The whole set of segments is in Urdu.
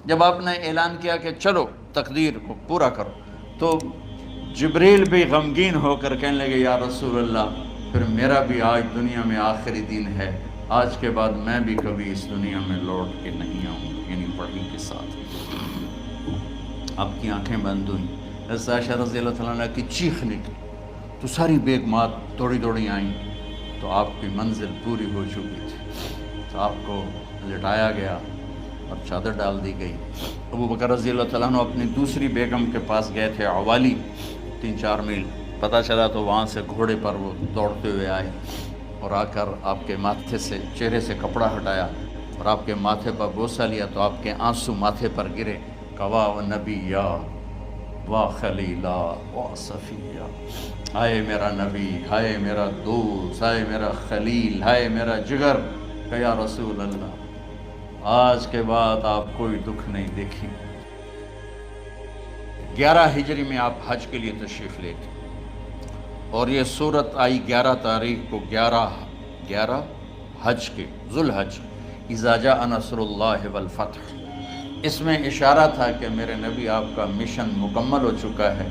جب آپ نے اعلان کیا کہ چلو تقدیر کو پورا کرو، تو جبریل بھی غمگین ہو کر کہنے لگے یا رسول اللہ پھر میرا بھی آج دنیا میں آخری دن ہے، آج کے بعد میں بھی کبھی اس دنیا میں لوٹ کے نہیں آؤں گا، یعنی وحی کے ساتھ۔ آپ کی آنکھیں بند ہوئیں، حضرت عائشہ رضی اللہ تعالیٰ عنہ کی چیخ نکلی تو ساری بیگمات دوڑی دوڑی آئیں، تو آپ کی منزل پوری ہو چکی تھی، تو آپ کو لٹایا گیا اور چادر ڈال دی گئی۔ ابو بکر رضی اللہ تعالیٰ عنہ اپنی دوسری بیگم کے پاس گئے تھے عوالی، 3-4 میل، پتہ چلا تو وہاں سے گھوڑے پر وہ دوڑتے ہوئے آئے اور آ کر آپ کے ماتھے سے، چہرے سے کپڑا ہٹایا اور آپ کے ماتھے پر بوسہ لیا تو آپ کے آنسو ماتھے پر گرے، کوا و نبیّا وا خلیلا وا صفیہ، ہائے میرا نبی، ہائے میرا دوست، ہائے میرا خلیل، ہائے میرا جگر، کہ یا رسول اللہ آج کے بعد آپ کوئی دکھ نہیں دیکھیں۔ 11 ہجری میں آپ حج کے لیے تشریف لے گئے اور یہ صورت آئی 11 تاریخ کو، 11 حج کے، ذوالحج، اذا جاء نصر اللہ والفتح۔ اس میں اشارہ تھا کہ میرے نبی آپ کا مشن مکمل ہو چکا ہے،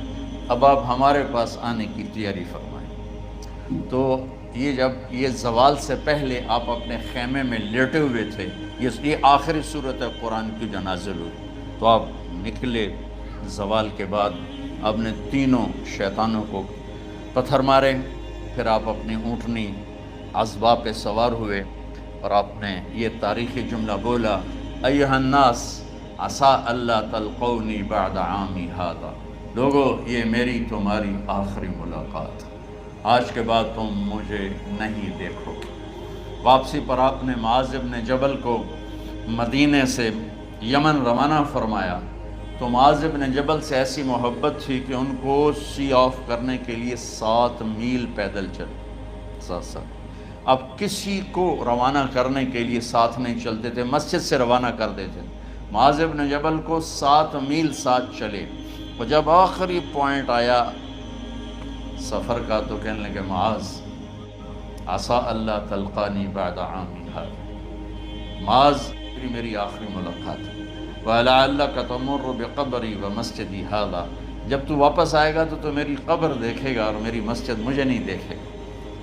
اب آپ ہمارے پاس آنے کی تیاری فرمائیں۔ تو یہ جب یہ زوال سے پہلے آپ اپنے خیمے میں لیٹے ہوئے تھے، یہ آخری صورت قرآن کی جو نازل ہوئی، تو آپ نکلے زوال کے بعد، آپ نے تینوں شیطانوں کو پتھر مارے، پھر آپ اپنی اونٹنی عذبہ پہ سوار ہوئے اور آپ نے یہ تاریخی جملہ بولا، ایھا الناس عسیٰ اللہ تلقونی بعد عامی ھذا، لوگو یہ میری تمہاری آخری ملاقات، آج کے بعد تم مجھے نہیں دیکھو گے۔ واپسی پر آپ نے معاذ بن جبل کو مدینے سے یمن روانہ فرمایا، تو معاذ بن جبل سے ایسی محبت تھی کہ ان کو سی آف کرنے کے لیے 7 میل پیدل چلے، 7۔ اب کسی کو روانہ کرنے کے لیے ساتھ نہیں چلتے تھے، مسجد سے روانہ کر دیتے تھے، معاذ بن جبل کو 7 میل ساتھ چلے، اور جب آخری پوائنٹ آیا سفر کا تو کہنے لگے معاذ عسیٰ اللہ تلقانی بعد عامی ھذا، معاذ میری آخری ملاقات ہے، وَلَعَلَّكَ تَمُرُّ بِقَبْرِي وَمَسْجِدِي ھذا، جب تو واپس آئے گا تو میری قبر دیکھے گا اور میری مسجد مجھے نہیں دیکھے گا۔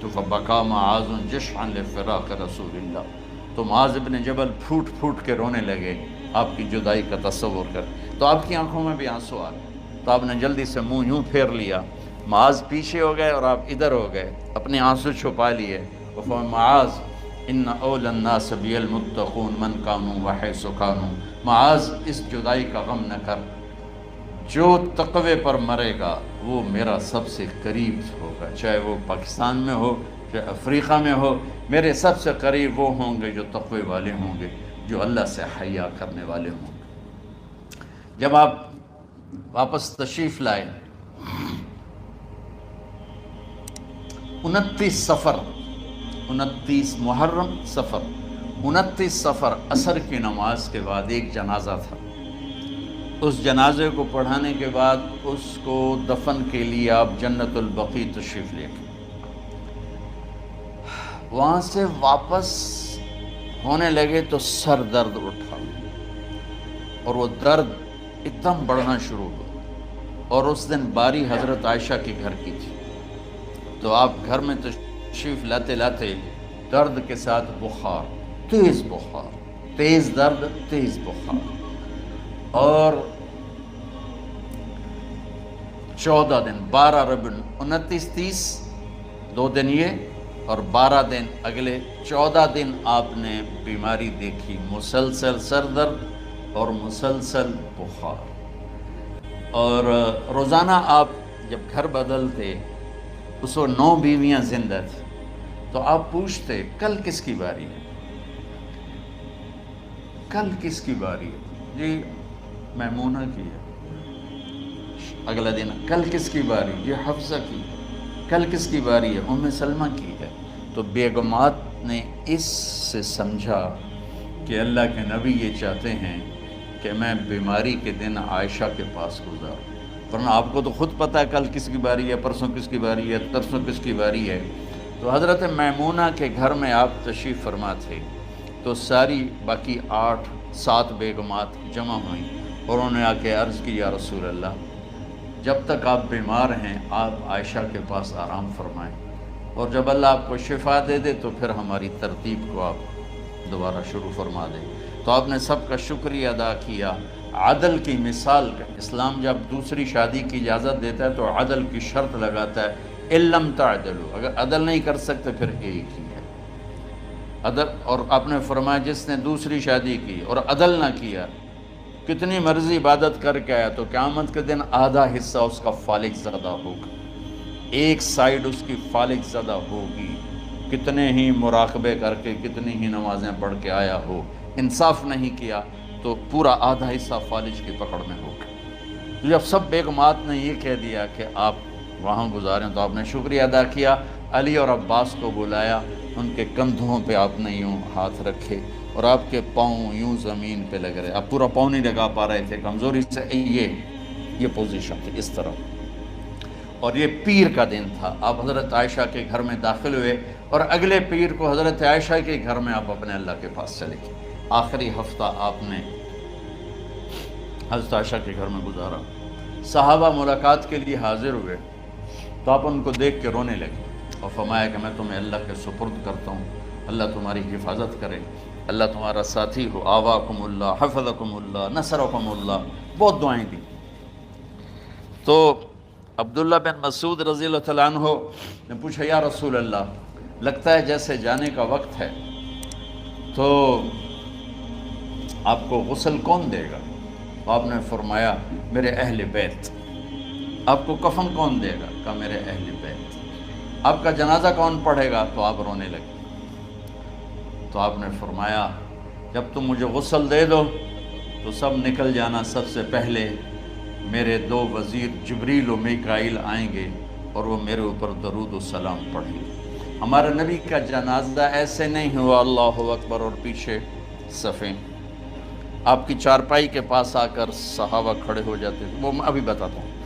تو فَبَكَىٰ مُعَاذٌ جِشْعًا لِفِرَاقِ رسول اللہ، تو معاذ بن جبل پھوٹ پھوٹ کے رونے لگے آپ کی جدائی کا تصور کر، تو آپ کی آنکھوں میں بھی آنسو آ گئے، تو آپ نے جلدی سے منہ یوں پھیر لیا، معاذ پیچھے ہو گئے اور آپ ادھر ہو گئے، اپنے آنسو چھپا لیے، معاذ ان اول الناس بی المتقون من کانوا وحیث کانوا، معاذ اس جدائی کا غم نہ کر، جو تقوی پر مرے گا وہ میرا سب سے قریب ہوگا، چاہے وہ پاکستان میں ہو چاہے افریقہ میں ہو، میرے سب سے قریب وہ ہوں گے جو تقوی والے ہوں گے، جو اللہ سے حیا کرنے والے ہوں گے۔ جب آپ واپس تشریف لائے، 29 محرم سفر، 29 سفر عصر کی نماز کے بعد ایک جنازہ تھا، اس جنازے کو پڑھانے کے بعد اس کو دفن کے لیے آپ جنت البقیع تشریف لے گئے۔ وہاں سے واپس ہونے لگے تو سر درد اٹھا اور وہ درد ایک دم بڑھنا شروع ہوا، اور اس دن باری حضرت عائشہ کے گھر کی تھی، تو آپ گھر میں تشریف لاتے لاتے درد کے ساتھ بخار، تیز بخار، تیز درد، تیز بخار، اور 14 دن، 12 ربیع 29 30 2 دن یہ اور 12 دن اگلے 14 دن آپ نے بیماری دیکھی، مسلسل سر درد اور مسلسل بخار، اور روزانہ آپ جب گھر بدلتے اس وقت 9 بیویاں زندہ تھیں، تو آپ پوچھتے کل کس کی باری ہے، کل کس کی باری ہے، جی میمونہ کی ہے، اگلا دن کل کس کی باری، یہ حفصہ کی ہے، کل کس کی باری ہے، ام سلمہ کی ہے۔ تو بیگمات نے اس سے سمجھا کہ اللہ کے نبی یہ چاہتے ہیں کہ میں بیماری کے دن عائشہ کے پاس گزاروں، ورنہ آپ کو تو خود پتہ ہے کل کس کی باری ہے، پرسوں کس کی باری ہے، ترسوں کس کی باری ہے۔ تو حضرت میمونہ کے گھر میں آپ تشریف فرما تھے، تو ساری باقی 8 7 بیگمات جمع ہوئیں اور انہوں نے آ کے عرض کی یا رسول اللہ جب تک آپ بیمار ہیں آپ عائشہ کے پاس آرام فرمائیں، اور جب اللہ آپ کو شفا دے دے تو پھر ہماری ترتیب کو آپ دوبارہ شروع فرما دیں۔ تو آپ نے سب کا شکریہ ادا کیا۔ عدل کی مثال کا اسلام جب دوسری شادی کی اجازت دیتا ہے تو عدل کی شرط لگاتا ہے اِلَّمْ تَعْدِلُوا، اگر عدل نہیں کر سکتے پھر ایک ہی ہے عدل۔ اور آپ نے فرمایا جس نے دوسری شادی کی اور عدل نہ کیا کتنی مرضی عبادت کر کے آیا تو قیامت کے دن آدھا حصہ اس کا فالق زدہ ہوگا، ایک سائیڈ اس کی فالق زدہ ہوگی، کتنے ہی مراقبے کر کے کتنی ہی نمازیں پڑھ کے آیا ہو، انصاف نہیں کیا تو پورا آدھا حصہ فالج کی پکڑ میں ہوگا۔ جب سب بیگمات نے یہ کہہ دیا کہ آپ وہاں گزاریں تو آپ نے شکریہ ادا کیا، علی اور عباس کو بلایا، ان کے کندھوں پہ آپ نے یوں ہاتھ رکھے اور آپ کے پاؤں یوں زمین پہ لگ رہے، آپ پورا پاؤں نہیں لگا پا رہے تھے کمزوری سے، یہ پوزیشن تھی اس طرح۔ اور یہ پیر کا دن تھا، آپ حضرت عائشہ کے گھر میں داخل ہوئے اور اگلے پیر کو حضرت عائشہ کے گھر میں آپ اپنے اللہ کے پاس چلے گئے۔ آخری ہفتہ آپ نے حضرت عائشہ کے گھر میں گزارا۔ صحابہ ملاقات کے لیے حاضر ہوئے تو آپ ان کو دیکھ کے رونے لگے اور فرمایا کہ میں تمہیں اللہ کے سپرد کرتا ہوں، اللہ تمہاری حفاظت کرے، اللہ تمہارا ساتھی ہو، آواکم اللہ، حفظکم اللہ، نصرکم اللہ، بہت دعائیں دی۔ تو عبداللہ بن مسعود رضی اللہ تعالیٰ عنہ نے پوچھا یا رسول اللہ لگتا ہے جیسے جانے کا وقت ہے، تو آپ کو غسل کون دے گا؟ آپ نے فرمایا میرے اہل بیت۔ آپ کو کفن کون دے گا؟ کہا میرے اہل بیت۔ آپ کا جنازہ کون پڑھے گا؟ تو آپ رونے لگے۔ تو آپ نے فرمایا جب تم مجھے غسل دے دو تو سب نکل جانا، سب سے پہلے میرے 2 وزیر جبریل و میکائیل آئیں گے اور وہ میرے اوپر درود و سلام پڑھیں گے۔ ہمارے نبی کا جنازہ ایسے نہیں ہوا اللہ اکبر اور پیچھے صفیں، آپ کی چارپائی کے پاس آ کر صحابہ کھڑے ہو جاتے تھے، وہ میں ابھی بتاتا ہوں۔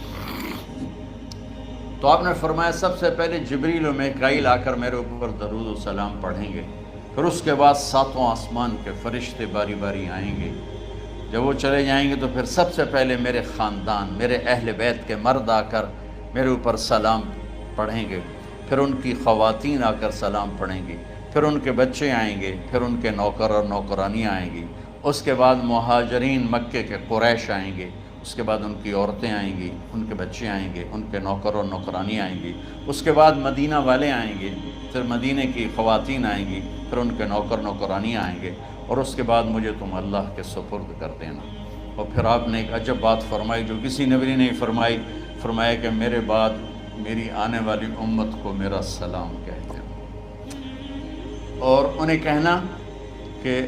تو آپ نے فرمایا سب سے پہلے جبریل و میکائیل آ کر میرے اوپر درود و سلام پڑھیں گے، پھر اس کے بعد 7 آسمان کے فرشتے باری باری آئیں گے۔ جب وہ چلے جائیں گے تو پھر سب سے پہلے میرے خاندان، میرے اہل بیت کے مرد آ کر میرے اوپر سلام پڑھیں گے، پھر ان کی خواتین آ کر سلام پڑھیں گی، پھر ان کے بچے آئیں گے، پھر ان کے نوکر اور نوکرانی آئیں گی، اس کے بعد مہاجرین مکے کے قریش آئیں گے، اس کے بعد ان کی عورتیں آئیں گی، ان کے بچے آئیں گے، ان کے نوکر اور نوکرانی آئیں گی، اس کے بعد مدینہ والے آئیں گے، پھر مدینہ کی خواتین آئیں گی، پھر ان کے نوکر نوکرانی آئیں گے، اور اس کے بعد مجھے تم اللہ کے سپرد کر دینا۔ اور پھر آپ نے ایک عجب بات فرمائی جو کسی نبی نے نہیں فرمائی، فرمایا کہ میرے بعد میری آنے والی امت کو میرا سلام کہہ دینا، اور انہیں کہنا کہ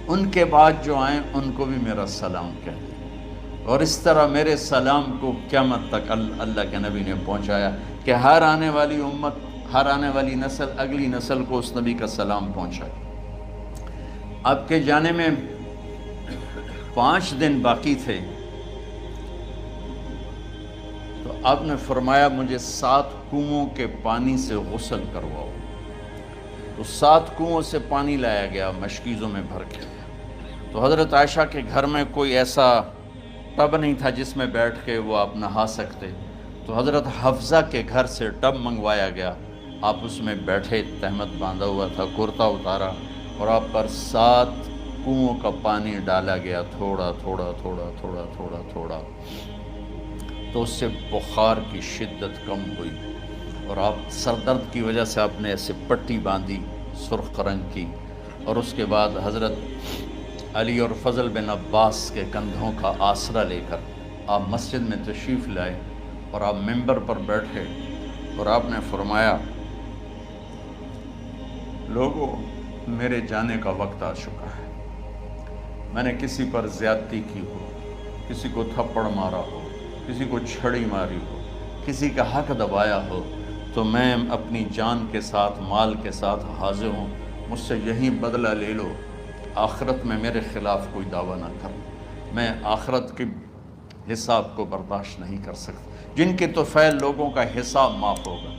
ان کے بعد جو آئیں ان کو بھی میرا سلام کہہ دیں، اور اس طرح میرے سلام کو قیامت تک اللہ کے نبی نے پہنچایا کہ ہر آنے والی امت، ہر آنے والی نسل اگلی نسل کو اس نبی کا سلام پہنچائے۔ آپ کے جانے میں 5 دن باقی تھے تو آپ نے فرمایا مجھے 7 کنوؤں کے پانی سے غسل کرواؤ۔ تو 7 کنوؤں سے پانی لایا گیا مشکیزوں میں بھر کے۔ تو حضرت عائشہ کے گھر میں کوئی ایسا ٹب نہیں تھا جس میں بیٹھ کے وہ آپ نہا سکتے، تو حضرت حفصہ کے گھر سے ٹب منگوایا گیا، آپ اس میں بیٹھے، تہمت باندھا ہوا تھا، کرتا اتارا اور آپ پر 7 کنوؤں کا پانی ڈالا گیا، تھوڑا تھوڑا تھوڑا تھوڑا تھوڑا تھوڑا، تو اس سے بخار کی شدت کم ہوئی، اور آپ سر درد کی وجہ سے آپ نے ایسے پٹی باندھی سرخ رنگ کی، اور اس کے بعد حضرت علی اور فضل بن عباس کے کندھوں کا آسرا لے کر آپ مسجد میں تشریف لائے اور آپ ممبر پر بیٹھے اور آپ نے فرمایا لوگوں میرے جانے کا وقت آ چکا ہے، میں نے کسی پر زیادتی کی ہو، کسی کو تھپڑ مارا ہو، کسی کو چھڑی ماری ہو، کسی کا حق دبایا ہو، تو میں اپنی جان کے ساتھ مال کے ساتھ حاضر ہوں، مجھ سے یہیں بدلہ لے لو، آخرت میں میرے خلاف کوئی دعویٰ نہ کر، میں آخرت کے حساب کو برداشت نہیں کر سکتا۔ جن کے طفیل لوگوں کا حساب معاف ہوگا،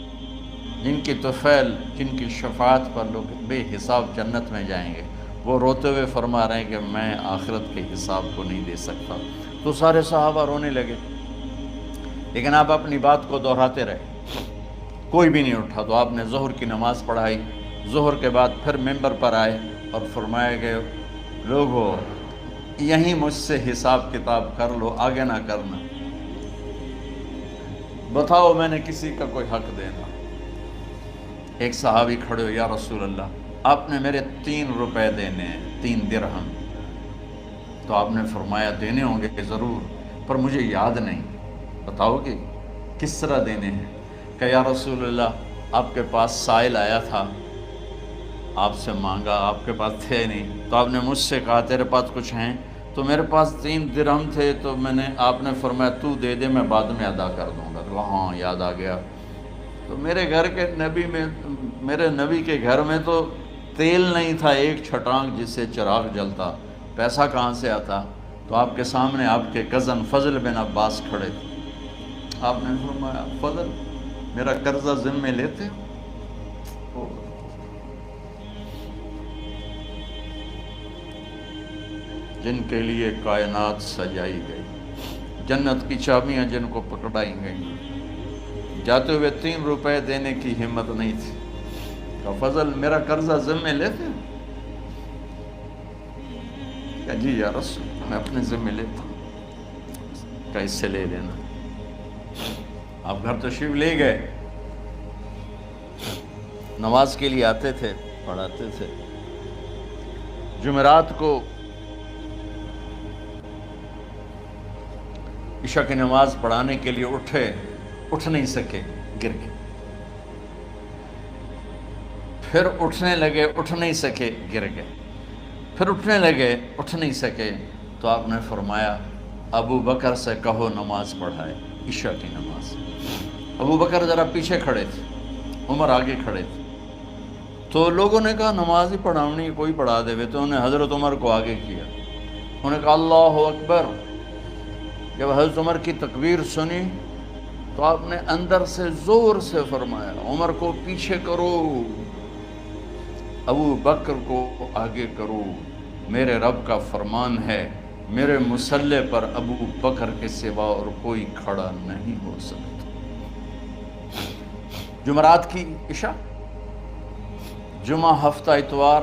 جن کی طفیل، جن کی شفاعت پر لوگ بے حساب جنت میں جائیں گے، وہ روتے ہوئے فرما رہے ہیں کہ میں آخرت کے حساب کو نہیں دے سکتا۔ تو سارے صحابہ رونے لگے، لیکن آپ اپنی بات کو دہراتے رہے، کوئی بھی نہیں اٹھا۔ تو آپ نے ظہر کی نماز پڑھائی، ظہر کے بعد پھر ممبر پر آئے اور فرمایا کہ لوگو یہیں مجھ سے حساب کتاب کر لو، آگے نہ کرنا، بتاؤ میں نے کسی کا کوئی حق دینا۔ ایک صحابی کھڑے ہو، یا رسول اللہ آپ نے میرے 3 روپے دینے ہیں، 3 درہم۔ تو آپ نے فرمایا دینے ہوں گے کہ ضرور، پر مجھے یاد نہیں، بتاؤ کہ کس طرح دینے ہیں؟ کہ یا رسول اللہ آپ کے پاس سائل آیا تھا، آپ سے مانگا، آپ کے پاس تھے نہیں، تو آپ نے مجھ سے کہا تیرے پاس کچھ ہیں؟ تو میرے پاس 3 درہم تھے، تو آپ نے فرمایا تو دے دے، میں بعد میں ادا کر دوں گا۔ تو ہاں یاد آ گیا۔ تو میرے گھر کے نبی میں، میرے نبی کے گھر میں تو تیل نہیں تھا ایک چھٹانگ جس سے چراغ جلتا، پیسہ کہاں سے آتا؟ تو آپ کے سامنے آپ کے کزن فضل بن عباس کھڑے تھے، آپ نے فرمایا فضل میرا قرضہ ذمے لیتے ہو؟ جن کے لیے کائنات سجائی گئی، جنت کی چابیاں جن کو پکڑائی گئیں، جاتے ہوئے 3 روپے دینے کی ہمت نہیں تھی۔ کہ فضل میرا قرضہ ذمے لیتے ہو؟ کہ جی یا رسول میں اپنے ذمے لیتا ہوں۔ کہ اس سے لے لینا۔ آپ گھر تشریف لے گئے، نماز کے لیے آتے تھے، پڑھاتے تھے۔ جمعرات کو عشاء کی نماز پڑھانے کے لیے اٹھ نہیں سکے، گر گئے، پھر اٹھنے لگے، اٹھ نہیں سکے، گر گئے، پھر اٹھنے لگے، اٹھ نہیں سکے۔ تو آپ نے فرمایا ابو بکر سے کہو نماز پڑھائے، عشاء کی نماز۔ ابو بکر ذرا پیچھے کھڑے تھے، عمر آگے کھڑے تھے۔ تو لوگوں نے کہا نماز ہی پڑھاؤنی، کوئی پڑھا دے۔ تو انہوں نے حضرت عمر کو آگے کیا، انہوں نے کہا اللہ اکبر۔ جب حضرت عمر کی تکبیر سنی تو آپ نے اندر سے زور سے فرمایا عمر کو پیچھے کرو، ابو بکر کو آگے کرو، میرے رب کا فرمان ہے میرے مصلی پر ابو بکر کے سوا اور کوئی کھڑا نہیں ہو سکتا۔ جمعرات کی عشاء، جمعہ ہفتہ اتوار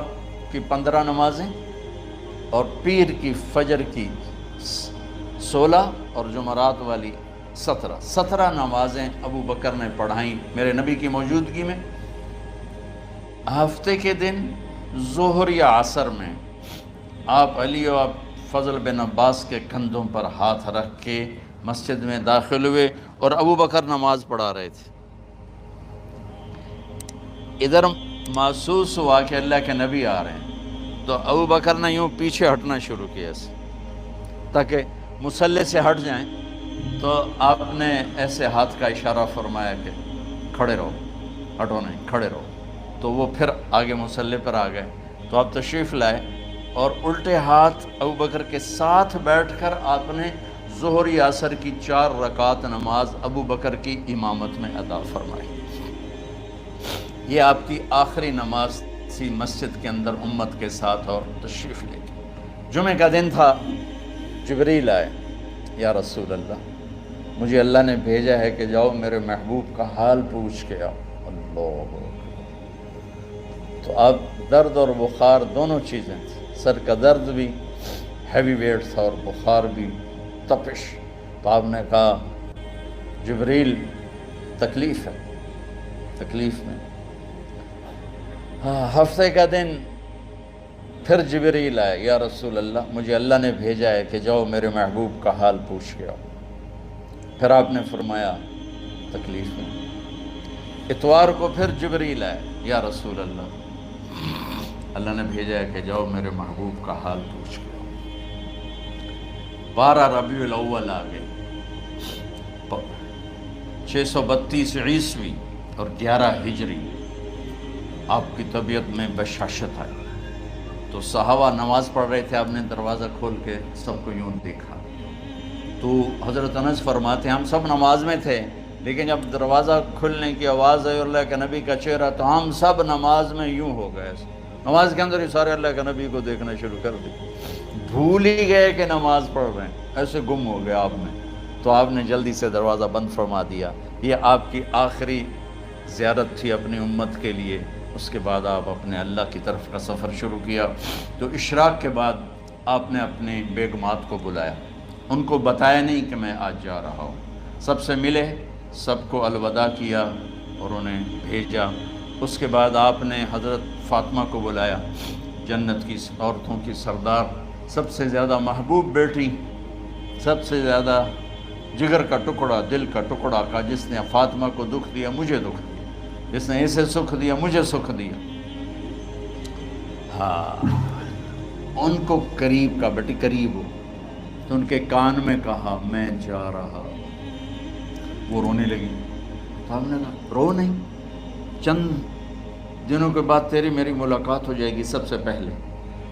کی 15 نمازیں اور پیر کی فجر کی 16 اور جمعرات والی 17 نمازیں ابو بکر نے پڑھائیں میرے نبی کی موجودگی میں۔ ہفتے کے دن ظہر یا عصر میں آپ علی و فضل بن عباس کے کندھوں پر ہاتھ رکھ کے مسجد میں داخل ہوئے اور ابو بکر نماز پڑھا رہے تھے۔ ادھر محسوس ہوا کہ اللہ کے نبی آ رہے ہیں، تو ابو بکر نے یوں پیچھے ہٹنا شروع کیا تاکہ مصلی سے ہٹ جائیں۔ تو آپ نے ایسے ہاتھ کا اشارہ فرمایا کہ کھڑے رہو، ہٹو نہیں، کھڑے رہو۔ تو وہ پھر آگے مصلی پر آ گئے۔ تو آپ تشریف لائے اور الٹے ہاتھ ابو بکر کے ساتھ بیٹھ کر آپ نے ظہر یا عصر کی 4 رکعت نماز ابو بکر کی امامت میں ادا فرمائی۔ یہ آپ کی آخری نماز تھی مسجد کے اندر امت کے ساتھ، اور تشریف لے گئے۔ جمعہ کا دن تھا، جبریل آئے، یا رسول اللہ مجھے اللہ نے بھیجا ہے کہ جاؤ میرے محبوب کا حال پوچھ کے آؤ۔ اللہ، تو اب درد اور بخار دونوں چیزیں تھیں، سر کا درد بھی ہیوی ویٹ تھا اور بخار بھی، تپش۔ تو آپ نے کہا جبریل تکلیف ہے، تکلیف میں۔ ہفتے کا دن پھر جبریل آئے، یا رسول اللہ مجھے اللہ نے بھیجا ہے کہ جاؤ میرے محبوب کا حال پوچھ کے آؤ۔ پھر آپ نے فرمایا تکلیف میں۔ اتوار کو پھر جبریل آئے، یا رسول اللہ اللہ نے بھیجا ہے کہ جاؤ میرے محبوب کا حال پوچھ کے آؤ۔ 12 ربیع الاول آ گئے، 632 عیسوی اور 11 ہجری۔ آپ کی طبیعت میں بشاشت آئی، تو صحابہ نماز پڑھ رہے تھے، آپ نے دروازہ کھول کے سب کو یوں دیکھا۔ تو حضرت انس فرماتے ہیں ہم سب نماز میں تھے، لیکن جب دروازہ کھلنے کی آواز آئی اور اللہ کے نبی کا چہرہ، تو ہم سب نماز میں یوں ہو گئے۔ نماز کے اندر ہی سارے اللہ کے نبی کو دیکھنا شروع کر دی، بھول ہی گئے کہ نماز پڑھ رہے ہیں، ایسے گم ہو گئے آپ میں. تو آپ نے جلدی سے دروازہ بند فرما دیا. یہ آپ کی آخری زیارت تھی اپنی امت کے لیے. اس کے بعد آپ اپنے اللہ کی طرف کا سفر شروع کیا. تو اشراق کے بعد آپ نے اپنے بیگمات کو بلایا، ان کو بتایا نہیں کہ میں آج جا رہا ہوں، سب سے ملے، سب کو الوداع کیا اور انہیں بھیجا. اس کے بعد آپ نے حضرت فاطمہ کو بلایا، جنت کی عورتوں کی سردار، سب سے زیادہ محبوب بیٹی، سب سے زیادہ جگر کا ٹکڑا، دل کا ٹکڑا کا، جس نے فاطمہ کو دکھ دیا مجھے دکھ دیا، جس نے اسے سکھ دیا مجھے سکھ دیا. ہاں، ان کو قریب کا، بیٹی قریب ہو. تو ان کے کان میں کہا میں جا رہا. وہ رونے لگی. تو ہم نے کہا رو نہیں، چند دنوں کے بعد تیری میری ملاقات ہو جائے گی سب سے پہلے.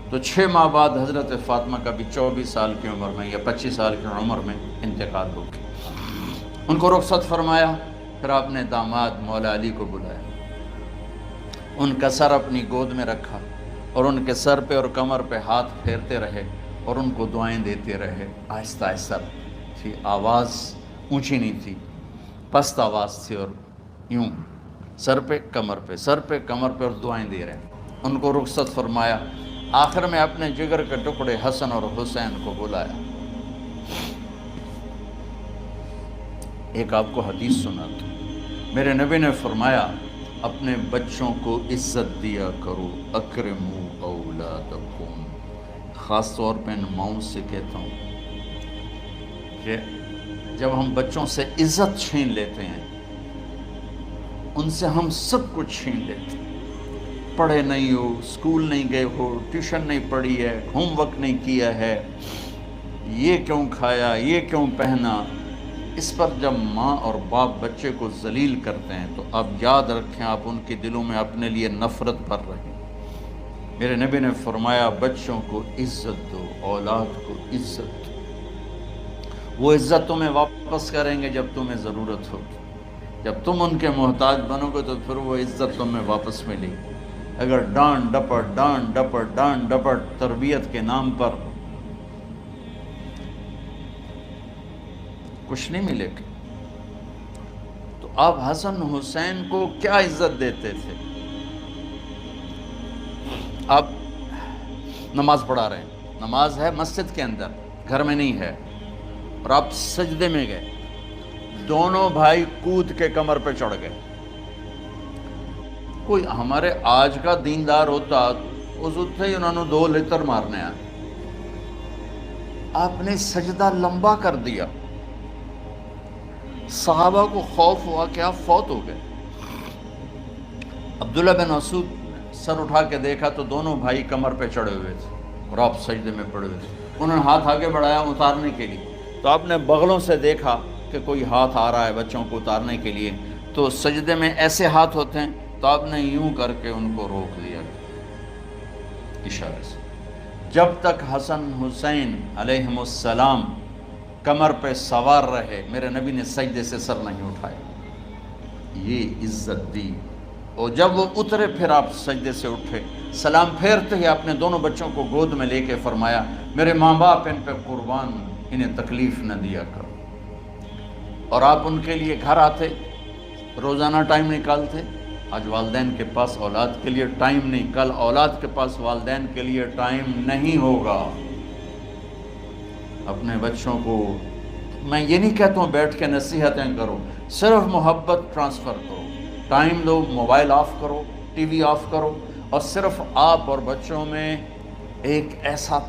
تو 6 ماہ بعد حضرت فاطمہ کا بھی 24 سال کی عمر میں یا 25 سال کی عمر میں انتقال ہو گیا. ان کو رخصت فرمایا. پھر آپ نے داماد مولا علی کو بلایا، ان کا سر اپنی گود میں رکھا اور ان کے سر پہ اور کمر پہ ہاتھ پھیرتے رہے اور ان کو دعائیں دیتے رہے. آہستہ آہستہ تھی، آواز اونچی نہیں تھی، پست آواز تھی، اور یوں سر پہ کمر پہ، سر پہ کمر پہ، اور دعائیں دے رہے. ان کو رخصت فرمایا. آخر میں اپنے جگر کے ٹکڑے حسن اور حسین کو بلایا. ایک آپ کو حدیث سناتا ہوں. میرے نبی نے فرمایا اپنے بچوں کو عزت دیا کرو، اکرموا اولادکم. خاص طور پہ ان ماؤں سے کہتا ہوں کہ جب ہم بچوں سے عزت چھین لیتے ہیں، ان سے ہم سب کچھ چھین لیتے ہیں. پڑھے نہیں ہو، اسکول نہیں گئے ہو، ٹیوشن نہیں پڑھی ہے، ہوم ورک نہیں کیا ہے، یہ کیوں کھایا، یہ کیوں پہنا. اس پر جب ماں اور باپ بچے کو ذلیل کرتے ہیں تو آپ یاد رکھیں آپ ان کے دلوں میں اپنے لیے نفرت بھر رہے ہیں. میرے نبی نے فرمایا بچوں کو عزت دو، اولاد کو عزت دو. وہ عزت تمہیں واپس کریں گے جب تمہیں ضرورت ہوگی. جب تم ان کے محتاج بنو گے تو پھر وہ عزت تمہیں واپس ملے گی. اگر ڈانٹ ڈپٹ تربیت کے نام پر کچھ نہیں ملے گا. تو آپ حسن حسین کو کیا عزت دیتے تھے؟ آپ نماز پڑھا رہے ہیں، نماز ہے مسجد کے اندر، گھر میں نہیں ہے، اور آپ سجدے میں گئے، دونوں بھائی کود کے کمر پہ چڑھ گئے. کوئی ہمارے آج کا دیندار ہوتا اس ہی انہوں نے 2 لتر مارنے آئے. آپ نے سجدہ لمبا کر دیا. صحابہ کو خوف ہوا کہ آپ فوت ہو گئے. عبداللہ بن مسعود سر اٹھا کے دیکھا تو دونوں بھائی کمر پہ چڑھے ہوئے تھے اور آپ سجدے میں پڑے ہوئے تھے. انہوں نے ہاتھ آگے بڑھایا اتارنے کے لیے، تو آپ نے بغلوں سے دیکھا کہ کوئی ہاتھ آ رہا ہے بچوں کو اتارنے کے لیے. تو سجدے میں ایسے ہاتھ ہوتے ہیں، تو آپ نے یوں کر کے ان کو روک دیا اشارے سے. جب تک حسن حسین علیہم السلام کمر پہ سوار رہے میرے نبی نے سجدے سے سر نہیں اٹھایا. یہ عزت دی. اور جب وہ اترے پھر آپ سجدے سے اٹھے، سلام پھیرتے ہی آپ نے دونوں بچوں کو گود میں لے کے فرمایا میرے ماں باپ ان پہ قربان، انہیں تکلیف نہ دیا کرو. اور آپ ان کے لیے گھر آتے، روزانہ ٹائم نکالتے. آج والدین کے پاس اولاد کے لیے ٹائم نہیں، کل اولاد کے پاس والدین کے لیے ٹائم نہیں ہوگا. اپنے بچوں کو میں یہ نہیں کہتا ہوں بیٹھ کے نصیحتیں کرو، صرف محبت ٹرانسفر کرو، ٹائم دو، موبائل آف کرو، ٹی وی آف کرو، اور صرف آپ اور بچوں میں ایک ایسا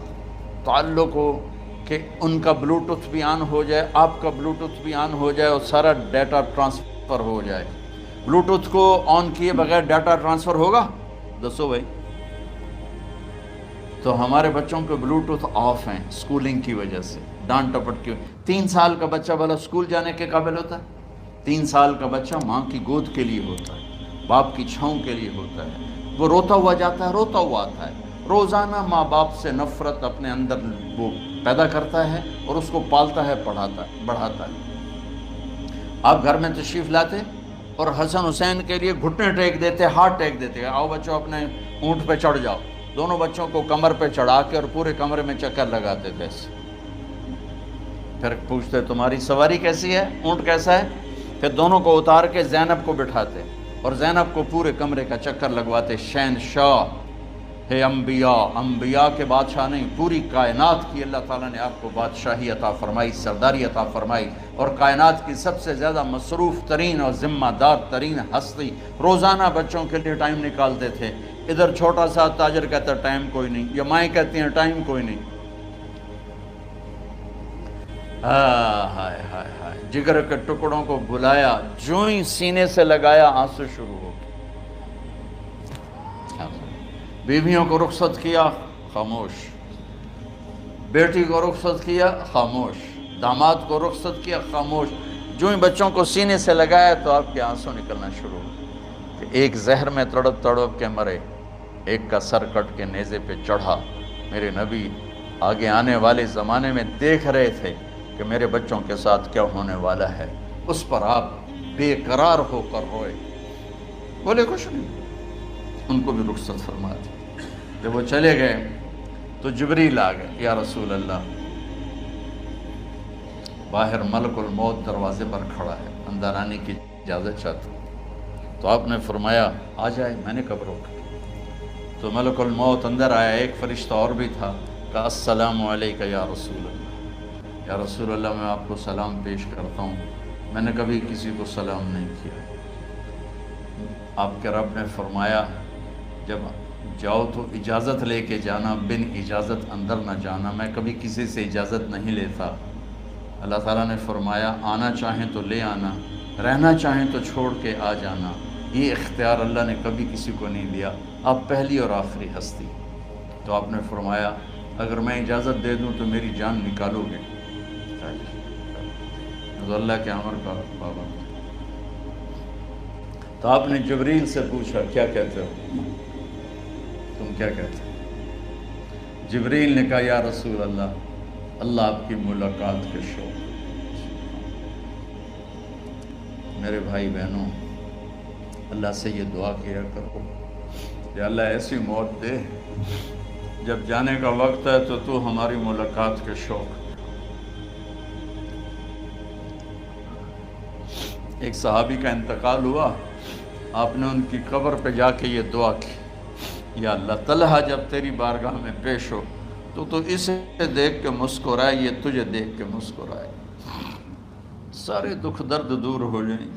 تعلق ہو کہ ان کا بلوٹوتھ بھی آن ہو جائے، آپ کا بلوٹوتھ بھی آن ہو جائے، اور سارا ڈیٹا ٹرانسفر ہو جائے. بلوٹوتھ کو آن کیے بغیر ڈیٹا ٹرانسفر ہوگا؟ دسو بھائی. تو ہمارے بچوں کے بلوٹوتھ آف ہیں سکولنگ کی وجہ سے، ڈانٹ ٹپٹ کی. 3 سال کا بچہ بھلا سکول جانے کے قابل ہوتا ہے؟ 3 سال کا بچہ ماں کی گود کے لیے ہوتا ہے، باپ کی چھاؤں کے لیے ہوتا ہے. وہ روتا ہوا جاتا ہے، روتا ہوا آتا ہے. روزانہ ماں باپ سے نفرت اپنے اندر وہ پیدا کرتا ہے اور اس کو پالتا ہے، بڑھاتا ہے. آپ گھر میں تشریف لاتے اور حسن حسین کے لیے گھٹنے ٹیک دیتے، ہاتھ ٹیک دیتے. آؤ بچوں اپنے اونٹ پہ چڑھ جاؤ. دونوں بچوں کو کمر پہ چڑھا کے اور پورے کمرے میں چکر لگاتے تھے. پھر پوچھتے تمہاری سواری کیسی ہے, اونٹ کیسا ہے؟ پھر دونوں کو اتار کے زینب کو بٹھاتے اور زینب کو پورے کمرے کا چکر لگواتے. شہنشاہ ہے انبیاء, انبیاء کے بادشاہ نہیں, پوری کائنات کی اللہ تعالیٰ نے آپ کو بادشاہی عطا فرمائی, سرداری عطا فرمائی, اور کائنات کی سب سے زیادہ مصروف ترین اور ذمہ دار ترین ہستی. روزانہ بچوں کے لیے ٹائم نکالتے تھے. ادھر چھوٹا سا تاجر کہتا ہے ٹائم کوئی نہیں, یا مائیں کہتی ہیں ٹائم کوئی نہیں. ہائے ہائے ہائے, جگر کے ٹکڑوں کو بلایا, جو ہی سینے سے لگایا آنسو شروع ہو گئے. بیویوں کو رخصت کیا, خاموش. بیٹی کو رخصت کیا, خاموش. داماد کو رخصت کیا, خاموش. جو ہی بچوں کو سینے سے لگایا تو آپ کے آنسو نکلنا شروع ہو. ایک زہر میں تڑپ تڑپ کے مرے, ایک کا سر کٹ کے نیزے پہ چڑھا. میرے نبی آگے آنے والے زمانے میں دیکھ رہے تھے کہ میرے بچوں کے ساتھ کیا ہونے والا ہے. اس پر آپ بے قرار ہو کر روئے, بولے کچھ نہیں. ان کو بھی رخصت فرما دی. جب وہ چلے گئے تو جبریل آ گئے, یا رسول اللہ, باہر ملک الموت دروازے پر کھڑا ہے, اندر آنے کی اجازت چاہتا ہوں. تو آپ نے فرمایا آ جائے. میں نے کب روکا؟ تو ملک الموت اندر آیا. ایک فرشتہ اور بھی تھا, کہا السلام علیکہ یا رسول اللہ. یا رسول اللہ, میں آپ کو سلام پیش کرتا ہوں, میں نے کبھی کسی کو سلام نہیں کیا. آپ کے رب نے فرمایا جب جاؤ تو اجازت لے کے جانا, بن اجازت اندر نہ جانا. میں کبھی کسی سے اجازت نہیں لیتا. اللہ تعالیٰ نے فرمایا آنا چاہیں تو لے آنا, رہنا چاہیں تو چھوڑ کے آ جانا. یہ اختیار اللہ نے کبھی کسی کو نہیں دیا. آپ پہلی اور آخری ہستی. تو آپ نے فرمایا اگر میں اجازت دے دوں تو میری جان نکالو گے؟ تو اللہ کے امر کا پابند. تو آپ نے جبریل سے پوچھا کیا کہتے ہو, تم کیا کہتے ہو؟ جبریل نے کہا یا رسول اللہ, اللہ آپ کی ملاقات کے شوق. میرے بھائی بہنوں, اللہ سے یہ دعا کیا کرو کہ اللہ ایسی موت دے جب جانے کا وقت ہے تو تو ہماری ملاقات کے شوق. ایک صحابی کا انتقال ہوا, آپ نے ان کی قبر پہ جا کے یہ دعا کی, یا اللہ طلحہ جب تیری بارگاہ میں پیش ہو تو اسے دیکھ کے مسکرائے, یہ تجھے دیکھ کے مسکرائے, سارے دکھ درد دور ہو جائیں.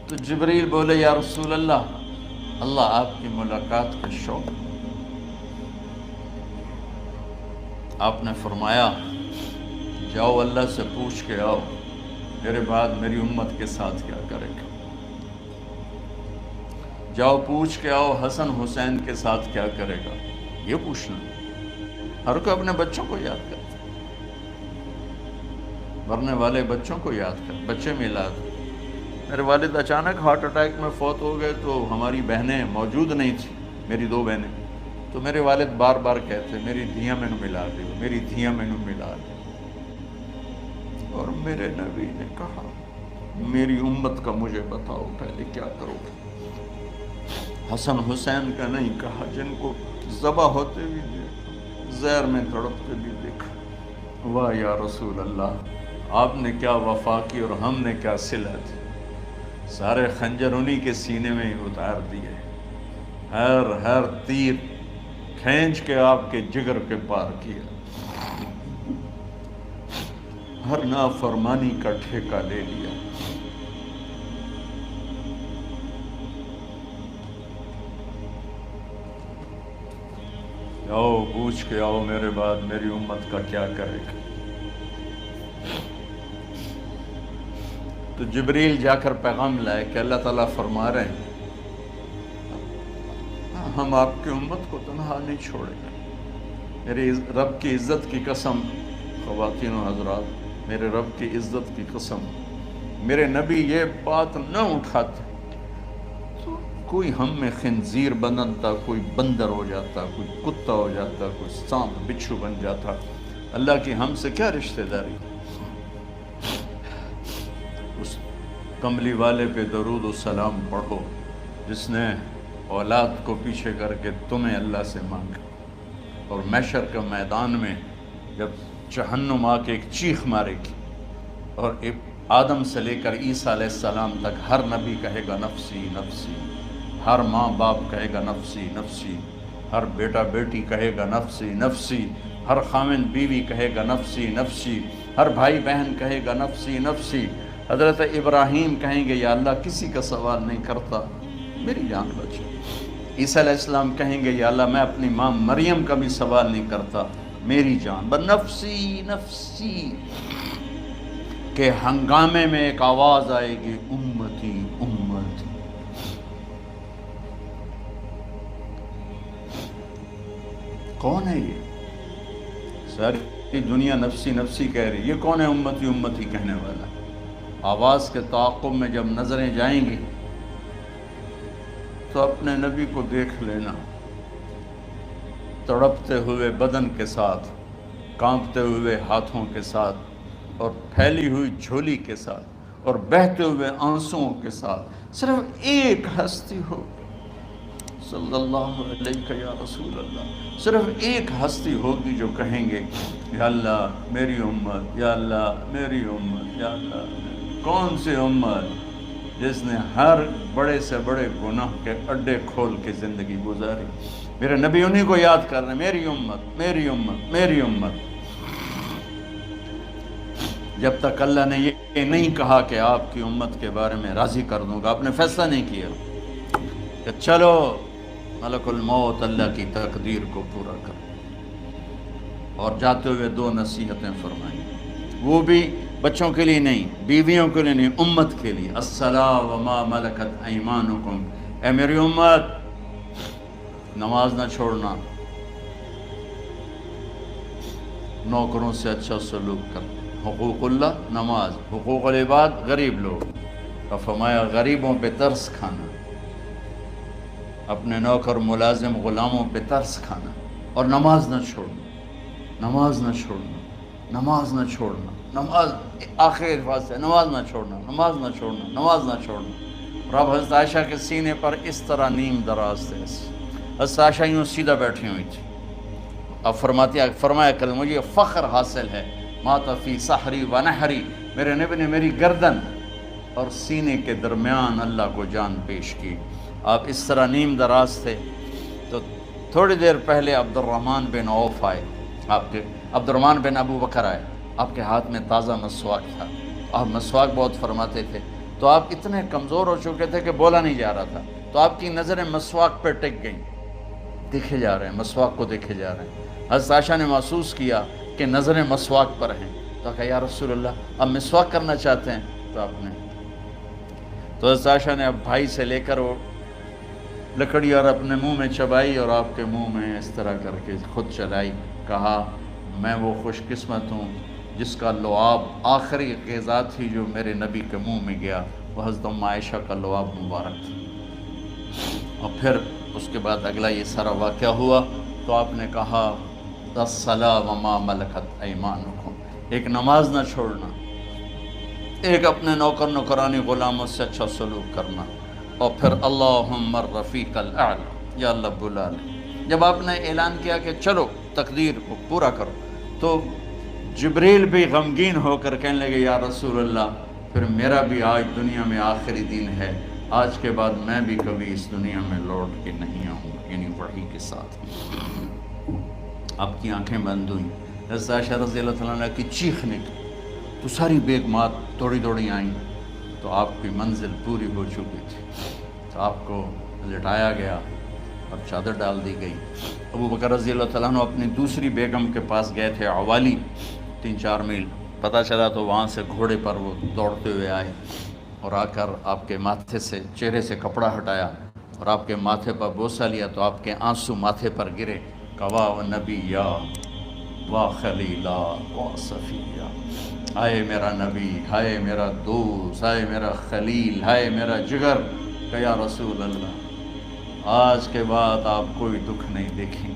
تو جبریل بولے یا رسول اللہ, اللہ آپ کی ملاقات کے شوق. آپ نے فرمایا جاؤ اللہ سے پوچھ کے آؤ میرے بعد میری امت کے ساتھ کیا کرے گا. جاؤ پوچھ کے آؤ حسن حسین کے ساتھ کیا کرے گا. یہ پوچھنا, ہر کوئی اپنے بچوں کو یاد کرتا, مرنے والے بچوں کو یاد کر, بچے میلاد. میرے والد اچانک ہارٹ اٹیک میں فوت ہو گئے تو ہماری بہنیں موجود نہیں تھیں, میری 2 بہنیں. تو میرے والد بار بار کہتے میری دھیاں میں ملا دے, میری دھیاں میں ملا دے. اور میرے نبی نے کہا میری امت کا مجھے بتاؤ پہلے کیا کرو گے. حسن حسین کا نہیں کہا, جن کو ذبح ہوتے بھی دیکھا, زہر میں تڑپتے بھی دیکھا. واہ یا رسول اللہ, آپ نے کیا وفا کی اور ہم نے کیا صلہ دی. سارے خنجر انہی کے سینے میں ہی اتار دیے, ہر تیر کھینچ کے آپ کے جگر کے پار کیا, ہر نافرمانی کا ٹھیکہ لے لیا. آؤ پوچھ کے آؤ میرے بعد میری امت کا کیا کرے گا. تو جبریل جا کر پیغام لائے کہ اللہ تعالیٰ فرما رہے ہیں ہم آپ کی امت کو تنہا نہیں چھوڑیں گے. میرے رب کی عزت کی قسم, خواتین و حضرات, میرے رب کی عزت کی قسم, میرے نبی یہ بات نہ اٹھاتے تو کوئی ہم میں خنزیر بنتا, کوئی بندر ہو جاتا, کوئی کتا ہو جاتا, کوئی سانپ بچھو بن جاتا. اللہ کی ہم سے کیا رشتہ داری. اس کملی والے پہ درود و سلام پڑھو, جس نے اولاد کو پیچھے کر کے تمہیں اللہ سے مانگا، اور محشر کے میدان میں جب جہنم آ کے ایک چیخ مارے گی، اور آدم سے لے کر عیسیٰ علیہ السلام تک ہر نبی کہے گا نفسی نفسی، ہر ماں باپ کہے گا نفسی نفسی، ہر بیٹا بیٹی کہے گا نفسی نفسی، ہر خاوند بیوی کہے گا نفسی نفسی، ہر بھائی بہن کہے گا نفسی نفسی۔ حضرت ابراہیم کہیں گے یا اللہ کسی کا سوال نہیں کرتا، میری جان بچے۔ عیسیٰ علیہ السلام کہیں گے یا اللہ میں اپنی ماں مریم کا بھی سوال نہیں کرتا، میری جان بس نفسی نفسی۔ کہ ہنگامے میں ایک آواز آئے گی، امتی امتی۔ کون ہے یہ؟ ساری دنیا نفسی نفسی کہہ رہی، یہ کون ہے امتی امتی کہنے والا؟ آواز کے تعاقب میں جب نظریں جائیں گی تو اپنے نبی کو دیکھ لینا، تڑپتے ہوئے بدن کے ساتھ، کانپتے ہوئے ہاتھوں کے ساتھ، اور پھیلی ہوئی جھولی کے ساتھ، اور بہتے ہوئے آنسوؤں کے ساتھ صرف ایک ہستی ہو، صلی اللہ علیہ یا رسول اللہ، صرف ایک ہستی ہوگی جو کہیں گے یا اللہ میری امت، یا اللہ میری امت، یا اللہ کون سی امت؟ جس نے ہر بڑے سے بڑے گناہ کے اڈے کھول کے زندگی گزاری۔ میرے نبی انہی کو یاد کر رہے ہیں، میری امت میری امت میری امت۔ جب تک اللہ نے یہ نہیں کہا کہ آپ کی امت کے بارے میں راضی کر دوں گا، آپ نے فیصلہ نہیں کیا کہ چلو ملک الموت اللہ کی تقدیر کو پورا کر، اور جاتے ہوئے دو نصیحتیں فرمائیں، وہ بھی بچوں کے لیے نہیں، بیویوں کے لیے نہیں، امت کے لیے۔ الصلاۃ وما ملکت ایمانکم، اے میری امت نماز نہ چھوڑنا، نوکروں سے اچھا سلوک کر، حقوق اللہ نماز، حقوق العباد غریب لوگ، اور فرمایا غریبوں پہ ترس کھانا، اپنے نوکر ملازم غلاموں پہ ترس کھانا، اور نماز نہ چھوڑنا، نماز نہ چھوڑنا، نماز نہ چھوڑنا، نماز آخر الفاظ ہے، نماز نہ چھوڑنا، نماز نہ چھوڑنا، نماز نہ چھوڑنا۔ اور اب حضرت عائشہ کے سینے پر اس طرح نیم دراز تھے، حضرت عائشہ یوں سیدھا بیٹھی ہوئی تھی۔ اب فرمایا کریں مجھے فخر حاصل ہے، مات فی سحری و نحری، میرے نبی نے میری گردن اور سینے کے درمیان اللہ کو جان پیش کی۔ آپ اس طرح نیم دراز تھے تو تھوڑی دیر پہلے عبد الرحمن بن عوف آئے، عبد الرحمن بن ابو بکر آئے، آپ کے ہاتھ میں تازہ مسواک تھا، آپ مسواک بہت فرماتے تھے، تو آپ اتنے کمزور ہو چکے تھے کہ بولا نہیں جا رہا تھا، تو آپ کی نظریں مسواک پہ ٹک گئیں، دیکھے جا رہے ہیں، مسواک کو دیکھے جا رہے ہیں۔ حضرت عائشہ نے محسوس کیا کہ نظریں مسواک پر ہیں، تو کہا یا رسول اللہ اب مسواک کرنا چاہتے ہیں؟ تو آپ نے تو حضرت عائشہ نے اب بھائی سے لے کر وہ لکڑی اور اپنے منہ میں چبائی، اور آپ کے منہ میں اس طرح کر کے خود چلائی، کہا میں وہ خوش قسمت ہوں جس کا لعاب آخری غذا تھی جو میرے نبی کے منہ میں گیا، وہ حضرت ام عائشہ کا لعاب مبارک تھا۔ اور پھر اس کے بعد اگلا یہ سارا واقعہ ہوا، تو آپ نے کہا الصلاۃ وما ملکت ایمانکم، ایک نماز نہ چھوڑنا، ایک اپنے نوکر نوکرانی غلاموں سے اچھا سلوک کرنا، اور پھر اللہم الرفیق الاعلی، یا اللہ بلا لے۔ جب آپ نے اعلان کیا کہ چلو تقدیر کو پورا کرو، تو جبریل بھی غمگین ہو کر کہنے لگے یا رسول اللہ پھر میرا بھی آج دنیا میں آخری دن ہے، آج کے بعد میں بھی کبھی اس دنیا میں لوٹ کے نہیں آؤں، یعنی وحی کے ساتھ۔ آپ کی آنکھیں بند ہوئیں، حضرت عائشہ رضی اللہ تعالیٰ عنہ کی چیخ نکلی، تو ساری بیگمات دوڑی دوڑی آئیں، تو آپ کی منزل پوری ہو چکی تھی، تو آپ کو لٹایا گیا اور چادر ڈال دی گئی۔ ابو بکر رضی اللہ تعالیٰ عنہ اپنی دوسری بیگم کے پاس گئے تھے، عوالی، 3-4 میل، پتہ چلا تو وہاں سے گھوڑے پر وہ دوڑتے ہوئے آئے، اور آ کر آپ کے ماتھے سے چہرے سے کپڑا ہٹایا اور آپ کے ماتھے پر بوسہ لیا، تو آپ کے آنسو ماتھے پر گرے، کوا و نبیّا و خلیلا و صفیہ، ہائے میرا نبی، ہائے میرا دوست، ہائے میرا خلیل، ہائے میرا جگر، کہ یا رسول اللہ آج کے بعد آپ کوئی دکھ نہیں دیکھیں۔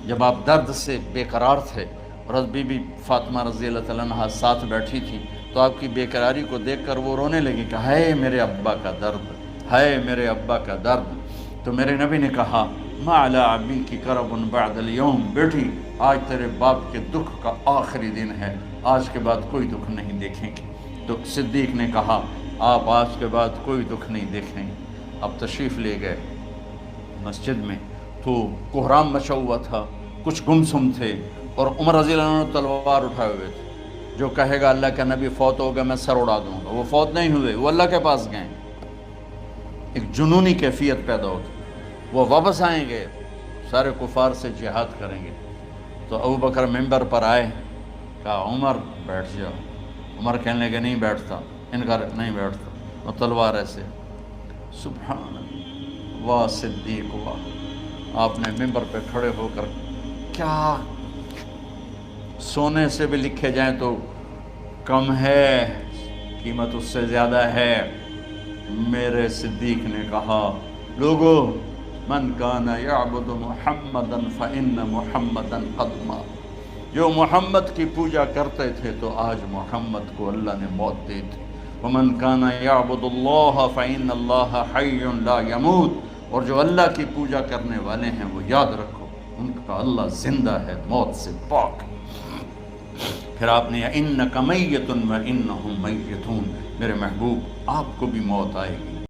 جب آپ درد سے بے قرار تھے اور بی بی فاطمہ رضی اللہ تعالیٰ عنہ ساتھ بیٹھی تھی، تو آپ کی بے قراری کو دیکھ کر وہ رونے لگی کہ ہائے میرے ابا کا درد، ہے میرے ابا کا درد۔ تو میرے نبی نے کہا ما علی ابی کی کرب بعد الیوم، بیٹی آج تیرے باپ کے دکھ کا آخری دن ہے، آج کے بعد کوئی دکھ نہیں دیکھیں گے۔ تو صدیق نے کہا آپ آج کے بعد کوئی دکھ نہیں دیکھیں گے۔ اب تشریف لے گئے مسجد میں، تو کوہرام مچا ہوا تھا، کچھ گمسم تھے، اور عمر رضی اللہ عنہ تلوار اٹھائے ہوئے تھے۔ جو کہے گا اللہ کا نبی فوت ہو گیا میں سر اڑا دوں گا، وہ فوت نہیں ہوئے، وہ اللہ کے پاس گئے۔ ایک جنونی کیفیت پیدا ہوتی، وہ واپس آئیں گے، سارے کفار سے جہاد کریں گے۔ تو ابو بکر ممبر پر آئے، کہا عمر بیٹھ جاؤ۔ عمر کہنے لگے نہیں بیٹھتا، انکار نہیں بیٹھتا، اور تلوار ایسے۔ سبحان اللہ، واہ صدیق واہ۔ آپ نے ممبر پہ کھڑے ہو کر، کیا سونے سے بھی لکھے جائیں تو کم ہے، قیمت اس سے زیادہ ہے۔ میرے صدیق نے کہا لوگو من کان یعبد محمدا فإن محمدا قد مات، جو محمد کی پوجا کرتے تھے تو آج محمد کو اللہ نے موت دی تھی۔ ومن کان یعبد اللہ فإن اللہ حی لا یموت، اور جو اللہ کی پوجا کرنے والے ہیں وہ یاد رکھو ان کا اللہ زندہ ہے، موت سے پاک۔ پھر آپ نے اِنَّکَ مَیِّتٌ وَإِنَّهُم مَیِّتُونَ، میرے محبوب آپ کو بھی موت آئے گی،